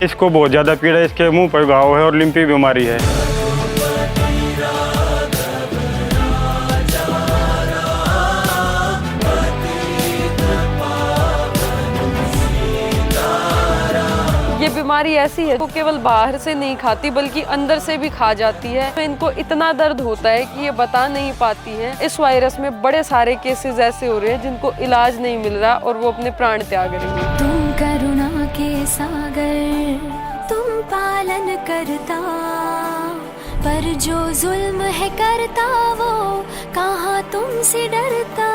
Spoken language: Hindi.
इसको बहुत ज़्यादा पीड़ा है, इसके मुंह पर घाव है और लिम्पी बीमारी है। ये बीमारी ऐसी है तो केवल बाहर से नहीं खाती बल्कि अंदर से भी खा जाती है। तो इनको इतना दर्द होता है कि ये बता नहीं पाती है। इस वायरस में बड़े सारे केसेस ऐसे हो रहे हैं जिनको इलाज नहीं मिल रहा और वो अपने प्राण त्याग रही है। तुम करुणा के सागर, तुम पालन करता, पर जो जुल्म है करता वो कहाँ तुमसे डरता।